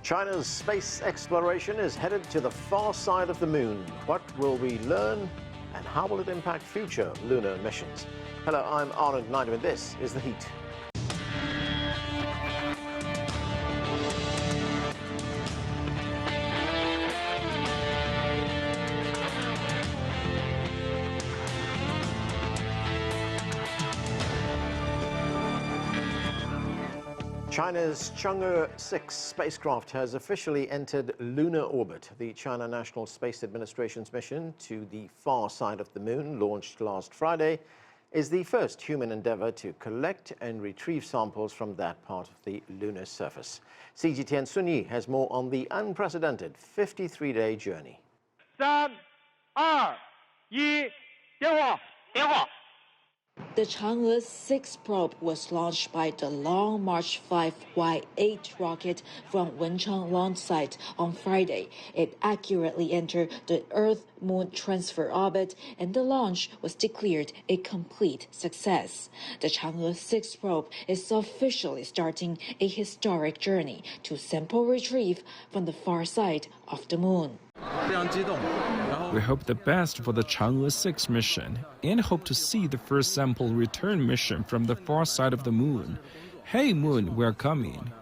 China's space exploration is headed to the far side of the moon. What will we learn and how will it impact future lunar missions? Hello, I'm Arnold Knighton and this is The Heat. China's Chang'e 6 spacecraft has officially entered lunar orbit. The China National Space Administration's mission to the far side of the moon, launched last Friday, is the first human endeavor to collect and retrieve samples from that part of the lunar surface. CGTN Sun Yi has more on the unprecedented 53-day journey. 3、2、1，点火！点火！ The Chang'e 6 probe was launched by the Long March 5Y8 rocket from Wenchang launch site on Friday. It accurately entered the Earth-Moon transfer orbit, and the launch was declared a complete success. The Chang'e 6 probe is officially starting a historic journey to sample retrieve from the far side of the moon. We hope the best for the Chang'e 6 mission and hope to see the first sample return mission from the far side of the moon. Hey moon, we're coming.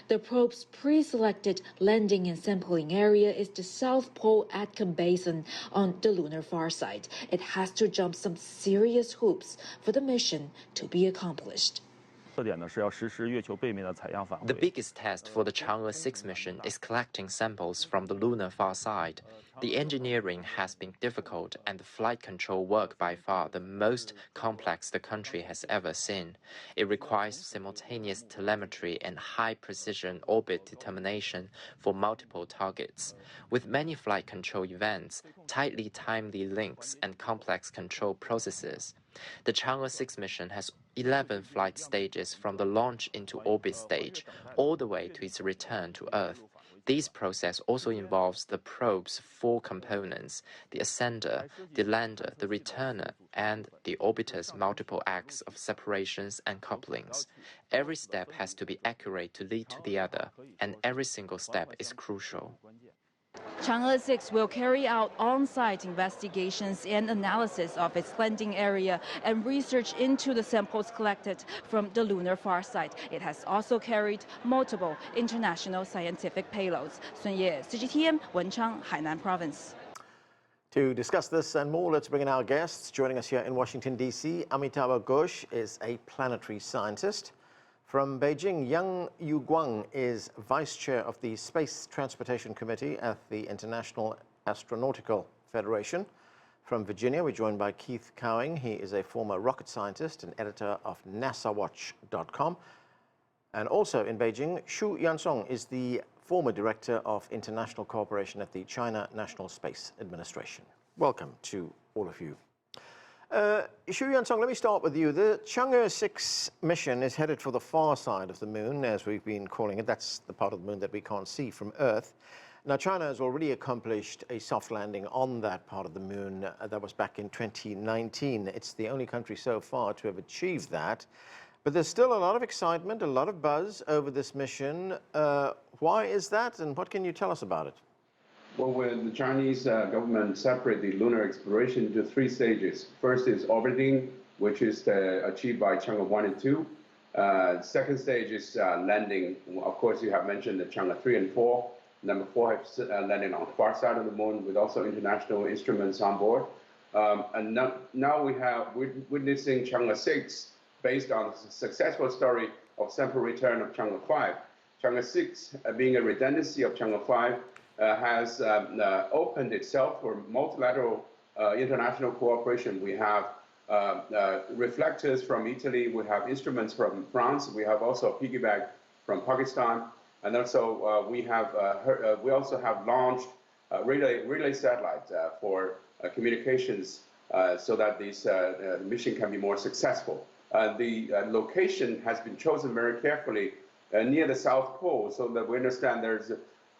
The probe's pre-selected landing and sampling area is the South Pole Atacama Basin on the lunar far side. It has to jump some serious hoops for the mission to be accomplished. The biggest test for the Chang'e 6 mission is collecting samples from the lunar far side. The engineering has been difficult and the flight control work by far the most complex the country has ever seen. It requires simultaneous telemetry and high-precision orbit determination for multiple targets. With many flight control events, tightly timed links and complex control processes, the Chang'e 6 mission has 11 flight stages from the launch into orbit stage all the way to its return to Earth. This process also involves the probe's 4 components: the ascender, the lander, the returner, and the orbiter's multiple acts of separations and couplings. Every step has to be accurate to lead to the other, and every single step is crucial. Chang'e 6 will carry out on-site investigations and analysis of its landing area and research into the samples collected from the lunar far side. It has also carried multiple international scientific payloads. Sun Ye, CGTN, Wenchang, Hainan Province. To discuss this and more, let's bring in our guests. Joining us here in Washington, D.C., Amitabha Ghosh is a planetary scientist. From Beijing, Yuguang is Vice Chair of the Space Transportation Committee at the International Astronautical Federation. From Virginia, we're joined by Keith Cowing. He is a former rocket scientist and editor of NASAWatch.com. And also in Beijing, Yansong is the former Director of International Cooperation at the China National Space Administration. Welcome to all of you. Yansong, let me start with you. The Chang'e 6 mission is headed for the far side of the moon, as we've been calling it. That's the part of the moon that we can't see from Earth. Now, China has already accomplished a soft landing on that part of the moon. That was back in 2019. It's the only country so far to have achieved that. But there's still a lot of excitement, a lot of buzz over this mission. Why is that, and what can you tell us about it? Well, when the Chinese government separated the lunar exploration into 3 stages. First is orbiting, which is achieved by Chang'e 1 and 2. Second stage is landing. Of course, you have mentioned the Chang'e 3 and 4. Number 4 has landed on the far side of the moon with also international instruments on board. And now we're witnessing Chang'e 6 based on the successful story of sample return of Chang'e 5. Chang'e 6, being a redundancy of Chang'e 5, has opened itself for multilateral international cooperation. We have reflectors from Italy, we have instruments from France, we have also a piggyback from Pakistan, and also we also have launched relay satellites for communications so that this mission can be more successful. The location has been chosen very carefully near the South Pole, so that we understand there's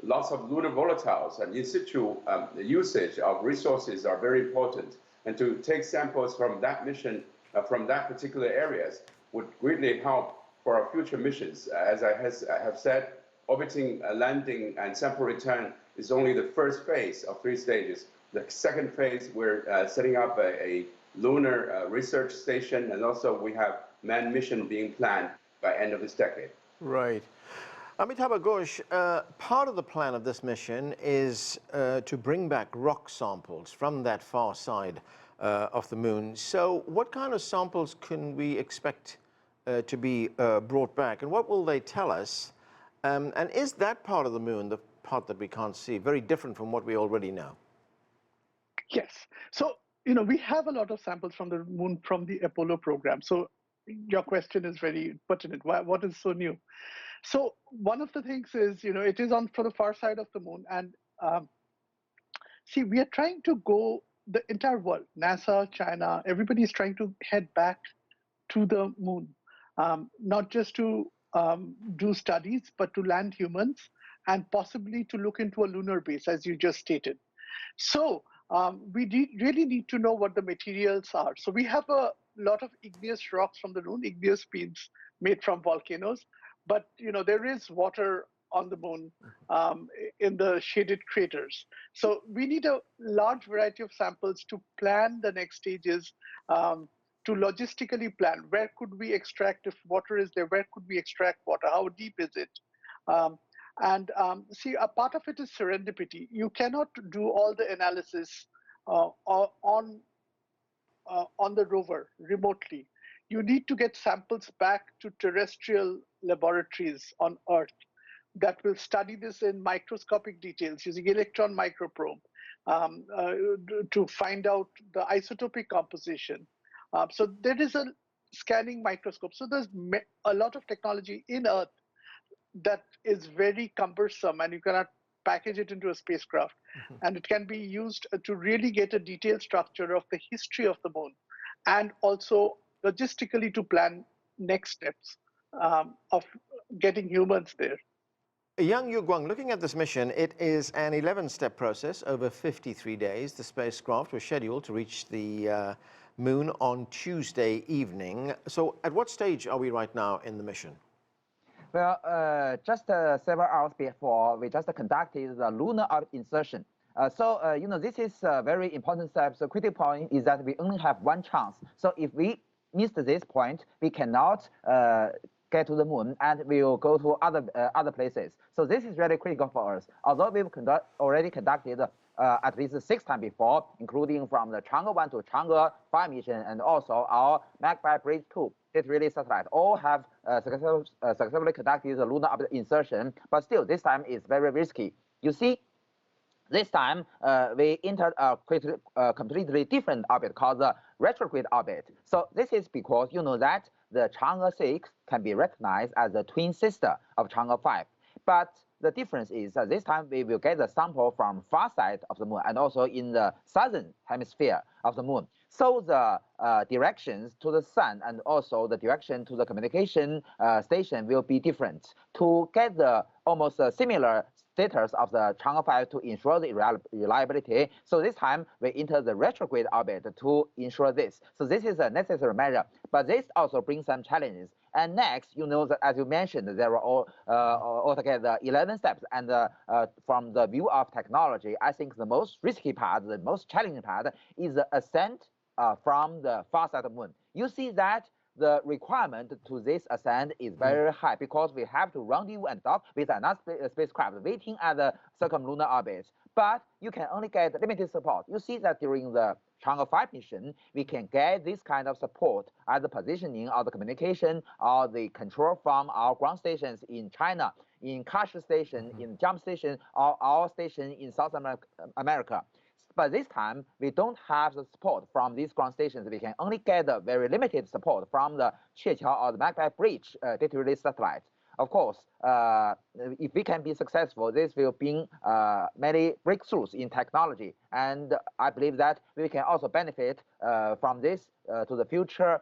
lots of lunar volatiles, and in situ usage of resources are very important. And to take samples from that mission, from that particular areas, would greatly help for our future missions. As I have said, orbiting, landing, and sample return is only the first phase of 3 stages. The second phase, we're setting up a lunar research station, and also we have manned mission being planned by end of this decade. Right. Amitabha Ghosh, part of the plan of this mission is to bring back rock samples from that far side of the moon. So what kind of samples can we expect to be brought back, and what will they tell us? And is that part of the moon, the part that we can't see, very different from what we already know? Yes. So, we have a lot of samples from the moon from the Apollo program. So your question is very pertinent. What is so new? So one of the things is, it is on for the far side of the moon. And see, we are trying to go, the entire world, NASA, China, everybody is trying to head back to the moon, not just to do studies, but to land humans and possibly to look into a lunar base, as you just stated. So we really need to know what the materials are. So we have a lot of igneous rocks from the moon, igneous beams made from volcanoes, but there is water on the moon in the shaded craters. So we need a large variety of samples to plan the next stages, to logistically plan where could we extract, if water is there, where could we extract water, how deep is it? See, a part of it is serendipity. You cannot do all the analysis on the rover remotely. You need to get samples back to terrestrial laboratories on Earth that will study this in microscopic details using electron microprobe to find out the isotopic composition. So there is a scanning microscope. So there's a lot of technology in Earth that is very cumbersome, and you cannot package it into a spacecraft. And it can be used to really get a detailed structure of the history of the moon, and also logistically to plan next steps of getting humans there. Young Yuguang, looking at this mission, it is an 11-step process over 53 days. The spacecraft was scheduled to reach the moon on Tuesday evening. So at what stage are we right now in the mission? Well, just several hours before, we just conducted the lunar insertion. This is a very important step. So critical point is that we only have one chance. So if we miss this point, we cannot get to the moon, and we will go to other places. So this is really critical for us. Although we've already conducted at least 6 times before, including from the Chang'e 1 to Chang'e 5 mission, and also our Magpie Bridge 2. It really satellite all have successfully conducted the lunar insertion, but still this time is very risky. You see, this time we entered a completely different orbit called the retrograde orbit. So this is because you know that the Chang'e 6 can be recognized as the twin sister of Chang'e 5. But the difference is that this time we will get the sample from far side of the moon and also in the southern hemisphere of the moon. So the directions to the sun and also the direction to the communication station will be different to get the almost similar status of the Chang'e 5 to ensure the reliability. So this time we enter the retrograde orbit to ensure this. So this is a necessary measure, but this also brings some challenges. And next, you know that as you mentioned, there are altogether 11 steps. And from the view of technology, I think the most risky part, the most challenging part is the ascent from the far side of the moon. You see that the requirement to this ascent is very high because we have to rendezvous and dock with another spacecraft waiting at the circumlunar orbit. But you can only get limited support. You see that during the Chang'e 5 mission, we can get this kind of support as the positioning of the communication or the control from our ground stations in China, in Kashi station, in Jump station, or our station in South America. But this time, we don't have the support from these ground stations. We can only get a very limited support from the Qiqiao or the Magpie Bridge data relay satellite. Of course, if we can be successful, this will bring many breakthroughs in technology. And I believe that we can also benefit from this to the future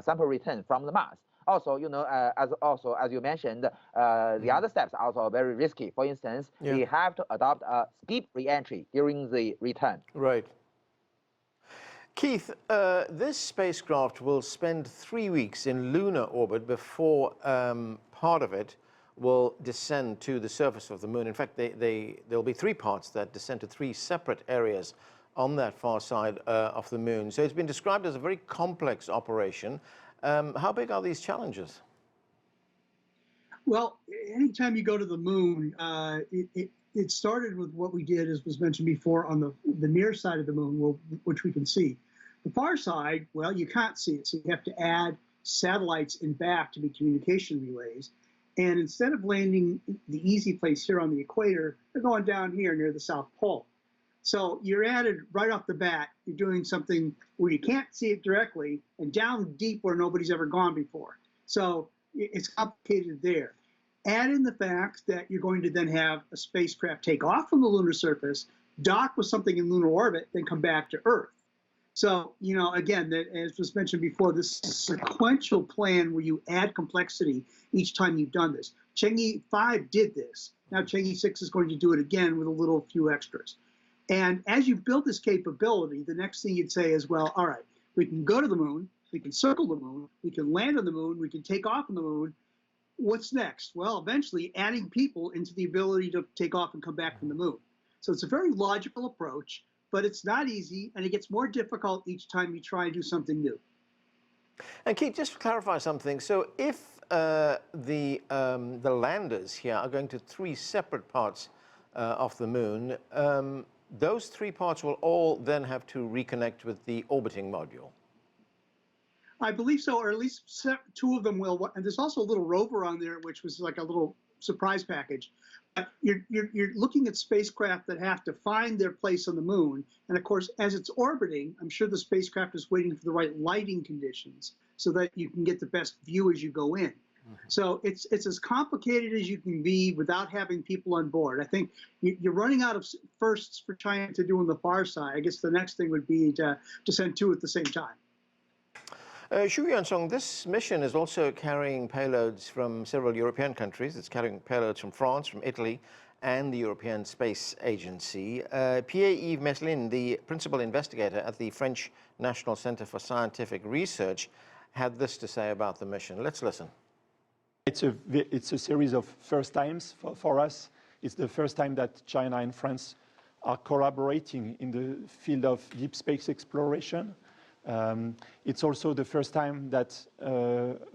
sample return from the Mars. Also, you know, as you mentioned, the other steps are also very risky. For instance, we have to adopt a skip re-entry during the return. Right. Keith, this spacecraft will spend 3 weeks in lunar orbit before part of it will descend to the surface of the moon. In fact, there'll be 3 parts that descend to 3 separate areas on that far side of the moon. So it's been described as a very complex operation. How big are these challenges? Well, anytime you go to the moon, it started with what we did, as was mentioned before, on the near side of the moon, which we can see. The far side, well, you can't see it, so you have to add satellites in back to be communication relays. And instead of landing the easy place here on the equator, they're going down here near the South Pole. So you're added right off the bat, you're doing something where you can't see it directly and down deep where nobody's ever gone before. So it's complicated there. Add in the fact that you're going to then have a spacecraft take off from the lunar surface, dock with something in lunar orbit, then come back to Earth. So, you know, again, as was mentioned before, this sequential plan where you add complexity each time you've done this. Chang'e 5 did this. Now Chang'e 6 is going to do it again with a little few extras. And as you build this capability, the next thing you'd say is, well, all right, we can go to the moon, we can circle the moon, we can land on the moon, we can take off on the moon. What's next? Well, eventually adding people into the ability to take off and come back from the moon. So it's a very logical approach, but it's not easy, and it gets more difficult each time you try and do something new. And Keith, just to clarify something, so if the landers here are going to 3 separate parts of the moon, those 3 parts will all then have to reconnect with the orbiting module. I believe so, or at least 2 of them will. And there's also a little rover on there, which was like a little surprise package. You're looking at spacecraft that have to find their place on the moon. And of course, as it's orbiting, I'm sure the spacecraft is waiting for the right lighting conditions so that you can get the best view as you go in. So it's as complicated as you can be without having people on board. I think you're running out of firsts for China to do on the far side. I guess the next thing would be to send 2 at the same time. Yansong, this mission is also carrying payloads from several European countries. It's carrying payloads from France, from Italy, and the European Space Agency. Pierre-Yves Meslin, the principal investigator at the French National Center for Scientific Research, had this to say about the mission. Let's listen. It's a series of first times for us. It's the first time that China and France are collaborating in the field of deep space exploration. It's also the first time that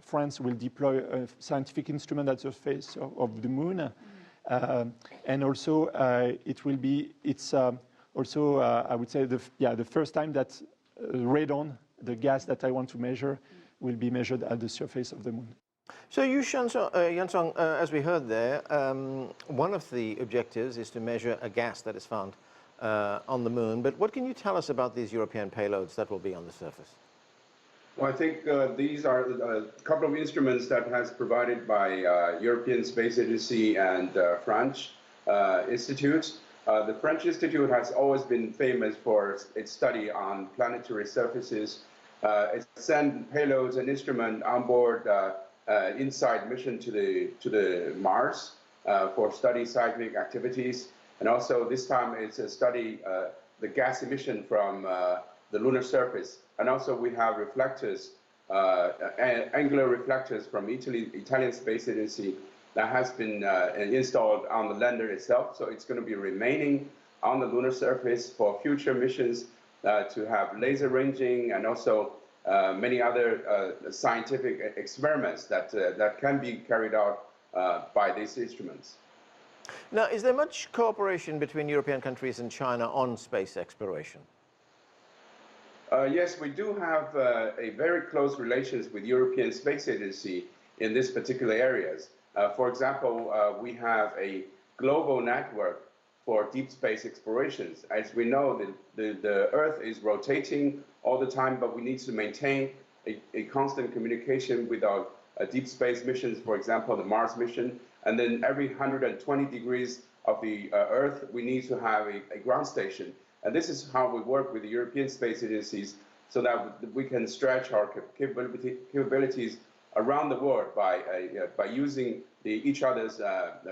France will deploy a scientific instrument at the surface of the moon. And also it's also, I would say, the first time that radon, the gas that I want to measure, will be measured at the surface of the moon. So Yansong, as we heard there, one of the objectives is to measure a gas that is found on the moon. But what can you tell us about these European payloads that will be on the surface? Well, I think these are a couple of instruments that has provided by European Space Agency and French institutes. The French Institute has always been famous for its study on planetary surfaces. It sent payloads and instruments on board InSight mission to the Mars for study seismic activities, and also this time it's a study the gas emission from the lunar surface, and also we have reflectors, angular reflectors from Italian Space Agency that has been installed on the lander itself. So it's going to be remaining on the lunar surface for future missions to have laser ranging and also many other scientific experiments that can be carried out by these instruments. Now, is there much cooperation between European countries and China on space exploration? Yes, we do have a very close relations with European Space Agency in this particular areas. For example, we have a global network for deep space explorations. As we know, the Earth is rotating all the time, but we need to maintain a constant communication with our deep space missions, for example, the Mars mission. And then every 120 degrees of the Earth, we need to have a ground station. And this is how we work with the European space agencies so that we can stretch our capabilities around the world by using each other's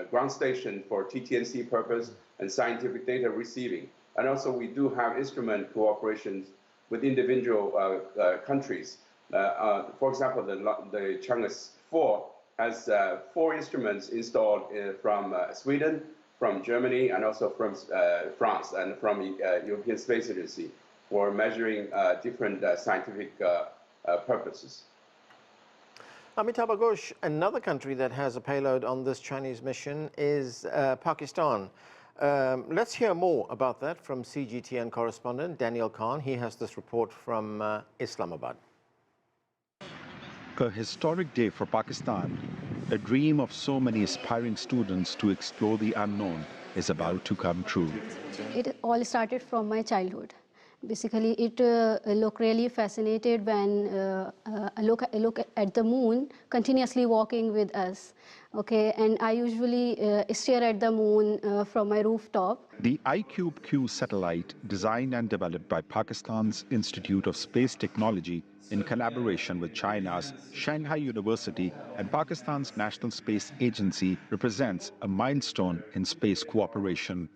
ground station for TT&C purpose and scientific data receiving. And also we do have instrument cooperations with individual countries. For example, the Chang'e 4 has 4 instruments installed from Sweden, from Germany, and also from France, and from European Space Agency for measuring different scientific purposes. Amitabha Ghosh, another country that has a payload on this Chinese mission is Pakistan. Let's hear more about that from CGTN correspondent Daniel Khan. He has this report from Islamabad. A historic day for Pakistan. A dream of so many aspiring students to explore the unknown is about to come true. It all started from my childhood. Basically, it looked really fascinated when I look at the moon continuously walking with us. Okay, and I usually stare at the moon from my rooftop. The iCube-Q satellite, designed and developed by Pakistan's Institute of Space Technology in collaboration with China's Shanghai University and Pakistan's National Space Agency, represents a milestone in space cooperation.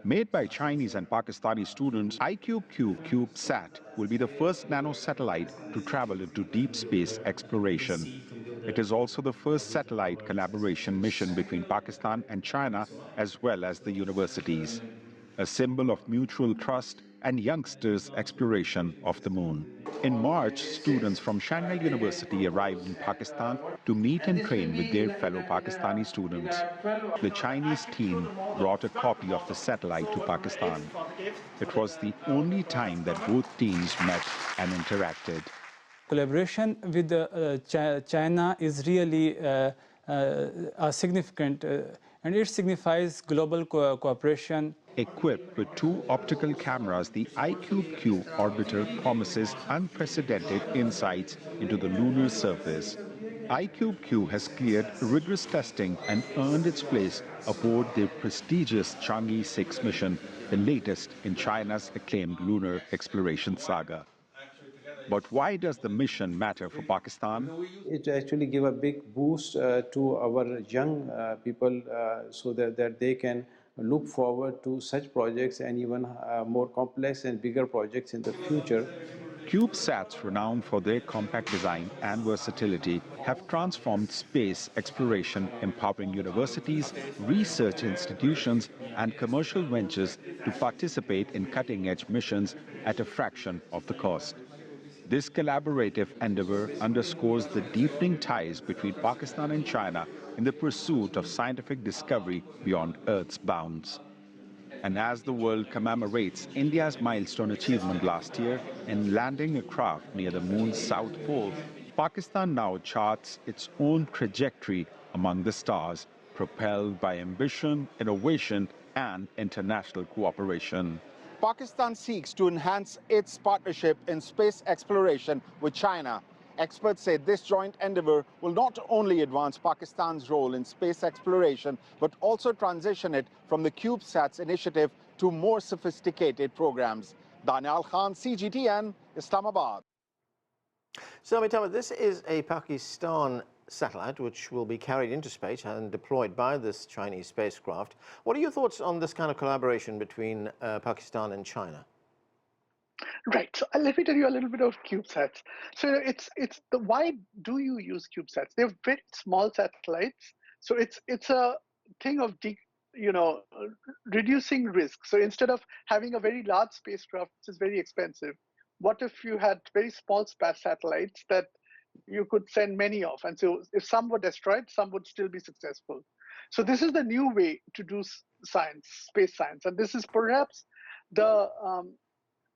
Made by Chinese and Pakistani students, iCube-Q CubeSat will be the first nano-satellite to travel into deep space exploration. It is also the first satellite collaboration mission between Pakistan and China, as well as the universities. A symbol of mutual trust and youngsters' exploration of the moon. In March, students from Shanghai University arrived in Pakistan to meet and train with their fellow Pakistani students. The Chinese team brought a copy of the satellite to Pakistan. It was the only time that both teams met and interacted. Collaboration with China is really significant, and it signifies global cooperation. Equipped with 2 optical cameras, the iCube-Q orbiter promises unprecedented insights into the lunar surface. iCube-Q has cleared rigorous testing and earned its place aboard the prestigious Chang'e 6 mission, the latest in China's acclaimed lunar exploration saga. But why does the mission matter for Pakistan? It actually gives a big boost to our young people so that they can look forward to such projects and even more complex and bigger projects in the future. CubeSats, renowned for their compact design and versatility, have transformed space exploration, empowering universities, research institutions, and commercial ventures to participate in cutting-edge missions at a fraction of the cost. This collaborative endeavor underscores the deepening ties between Pakistan and China in the pursuit of scientific discovery beyond Earth's bounds. And as the world commemorates India's milestone achievement last year in landing a craft near the moon's south pole, Pakistan now charts its own trajectory among the stars, propelled by ambition, innovation, and international cooperation. Pakistan seeks to enhance its partnership in space exploration with China. Experts say this joint endeavor will not only advance Pakistan's role in space exploration, but also transition it from the CubeSats initiative to more sophisticated programs. Daniel Khan, CGTN, Islamabad. So, Amitabha, this is a Pakistan satellite which will be carried into space and deployed by this Chinese spacecraft. What are your thoughts on this kind of collaboration between Pakistan and China? Right. So let me tell you a little bit of CubeSats. So it's the why do you use CubeSats? They're very small satellites. So it's a thing of reducing risk. So instead of having a very large spacecraft, which is very expensive, what if you had very small satellites that you could send many of? And so if some were destroyed, some would still be successful. So this is the new way to do science, space science. And this is perhaps the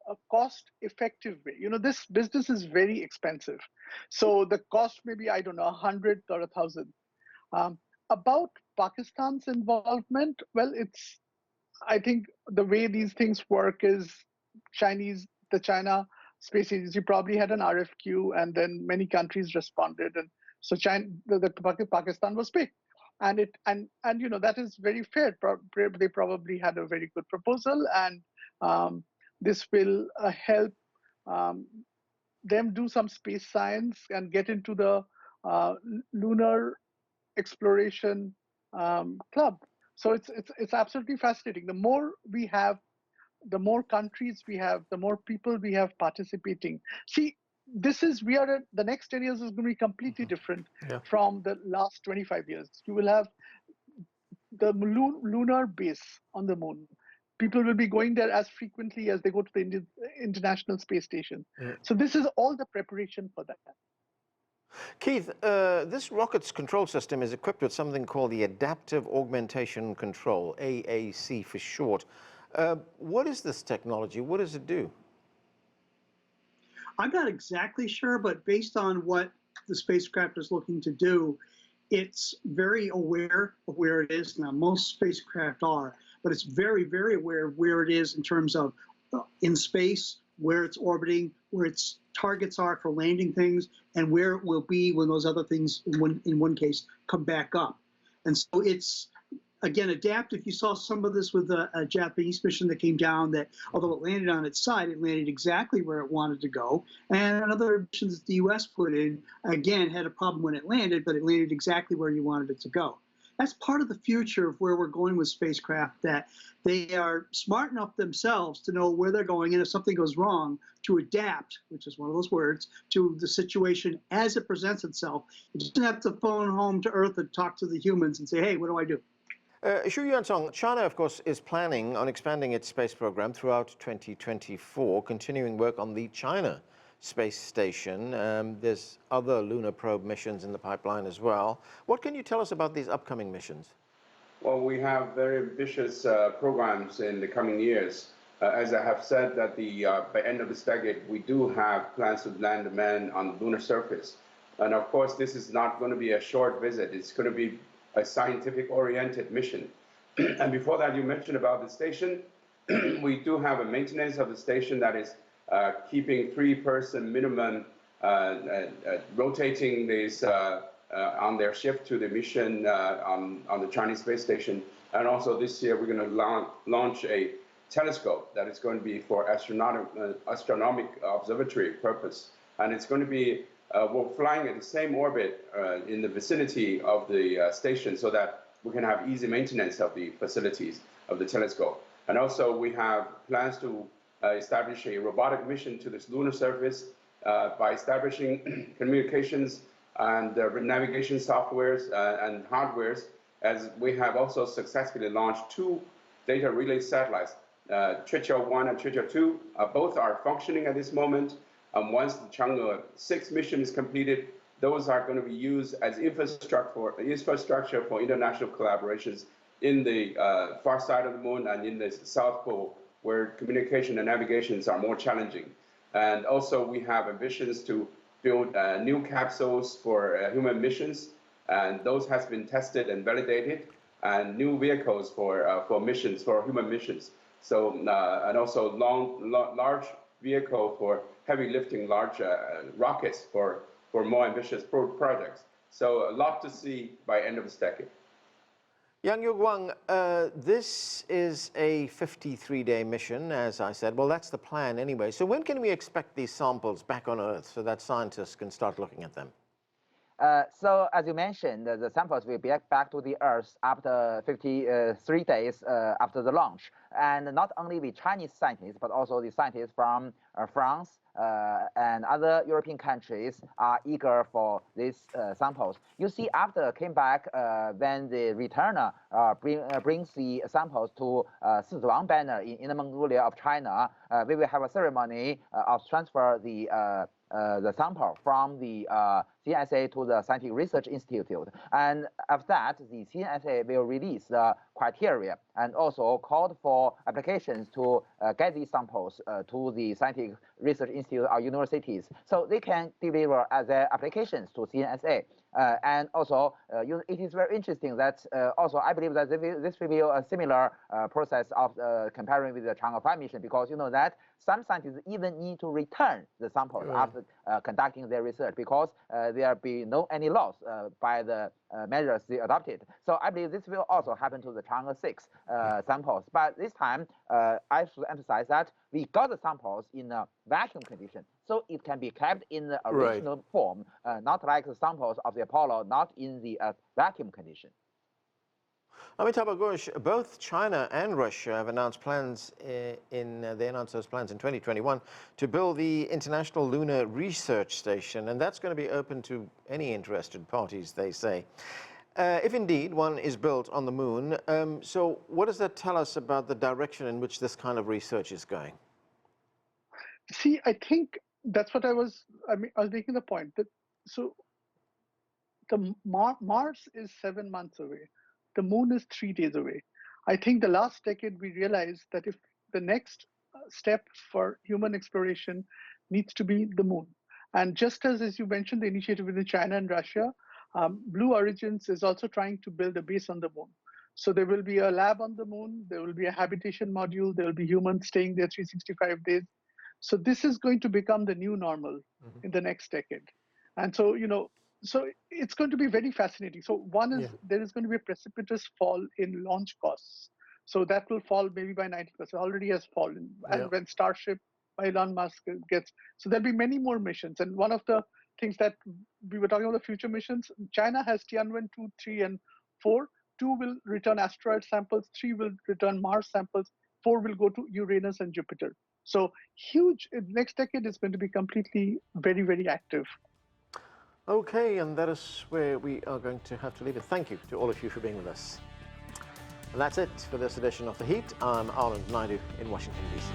a cost-effective way. This business is very expensive. So the cost may be, I don't know, 100 or 1,000. About Pakistan's involvement, well, I think the way these things work is the China Space Agency probably had an RFQ, and then many countries responded, and so Pakistan was picked, and that is very fair. They probably had a very good proposal, and this will help them do some space science and get into the lunar exploration club. So it's absolutely fascinating. The more we have, the more countries we have, the more people we have participating. See, the next 10 years is going to be completely different from the last 25 years. You will have the lunar base on the moon. People will be going there as frequently as they go to the International Space Station. So this is all the preparation for that. Keith, this rocket's control system is equipped with something called the Adaptive Augmentation Control, AAC for short. What is this technology? What does it do? I'm not exactly sure, but based on what the spacecraft is looking to do, it's very aware of where it is. Now, most spacecraft are, but it's very, very aware of where it is in terms of in space, where it's orbiting, where its targets are for landing things, and where it will be when those other things, in one case, come back up. And so it's, again, adaptive. You saw some of this with a Japanese mission that came down that, although it landed on its side, it landed exactly where it wanted to go. And another mission that the U.S. put in, again, had a problem when it landed, but it landed exactly where you wanted it to go. That's part of the future of where we're going with spacecraft, that they are smart enough themselves to know where they're going, and if something goes wrong, to adapt, which is one of those words, to the situation as it presents itself. You just have to phone home to Earth and talk to the humans and say, hey, what do I do? Yansong, China, of course, is planning on expanding its space program throughout 2024, continuing work on the China space station. There's other lunar probe missions in the pipeline as well. What can you tell us about these upcoming missions? Well, we have very ambitious programs in the coming years. As I have said, that by end of this decade, we do have plans to land a man on the lunar surface. And of course, this is not going to be a short visit. It's going to be a scientific-oriented mission. And before that, you mentioned about the station. We do have a maintenance of the station that is keeping 3-person minimum rotating this on their shift to the mission on the Chinese space station. And also this year, we're going to launch a telescope that is going to be for astronomical observatory purpose. And it's going to be, we're flying at the same orbit in the vicinity of the station so that we can have easy maintenance of the facilities of the telescope. And also we have plans to establish a robotic mission to this lunar surface by establishing communications and navigation softwares and hardwares, as we have also successfully launched 2 data relay satellites, Trichel-1 and Trichel-2. Both are functioning at this moment. Once the Chang'e 6 mission is completed, those are going to be used as infrastructure for international collaborations in the far side of the moon and in the South Pole, where communication and navigations are more challenging. And also we have ambitions to build new capsules for human missions, and those has been tested and validated, and new vehicles for missions, for human missions. So, and also large vehicle for heavy lifting large rockets for more ambitious projects. So a lot to see by end of this decade. Yang Yuguang, this is a 53-day mission, as I said. Well, that's the plan anyway. So when can we expect these samples back on Earth so that scientists can start looking at them? So as you mentioned, the samples will be back to the Earth after 53 days after the launch. And not only the Chinese scientists, but also the scientists from France and other European countries are eager for these samples. You see, after came back, when the returner brings the samples to Sizhuang banner in Inner Mongolia of China, we will have a ceremony of transfer the sample from the CNSA to the Scientific Research Institute. And after that, the CNSA will release the criteria and also called for applications to get these samples to the Scientific Research Institute or universities, so they can deliver their applications to CNSA. And also, it is very interesting that also I believe that this will be a similar process of comparing with the Chang'e 5 mission, because you know that some scientists even need to return the samples after conducting their research, because there be no any loss by the measures they adopted. So I believe this will also happen to the Chang'e 6 samples. But this time, I should emphasize that we got the samples in a vacuum condition, so it can be kept in the original form, not like the samples of the Apollo, not in the vacuum condition. Amitabha, Ghosh, both China and Russia have announced plans they announced those plans in 2021 to build the International Lunar Research Station, and that's going to be open to any interested parties, they say. If indeed one is built on the moon, so what does that tell us about the direction in which this kind of research is going? See, I think that's what I was making the point that Mars is 7 months away. The moon is 3 days away. I think the last decade we realized that if the next step for human exploration needs to be the moon. And just as you mentioned, the initiative within China and Russia, Blue Origins is also trying to build a base on the moon. So there will be a lab on the moon, there will be a habitation module, there will be humans staying there 365 days. So this is going to become the new normal in the next decade. And so, so it's going to be very fascinating. So one is there is going to be a precipitous fall in launch costs. So that will fall maybe by 90%, already has fallen. And when Starship by Elon Musk gets, so there'll be many more missions. And one of the things that we were talking about the future missions, China has Tianwen 2, 3, and 4. 2 will return asteroid samples, 3 will return Mars samples, 4 will go to Uranus and Jupiter. So huge, next decade is going to be completely very, very active. Okay, and that is where we are going to have to leave it. Thank you to all of you for being with us. And that's it for this edition of The Heat. I'm Arland Naidu in Washington, D.C.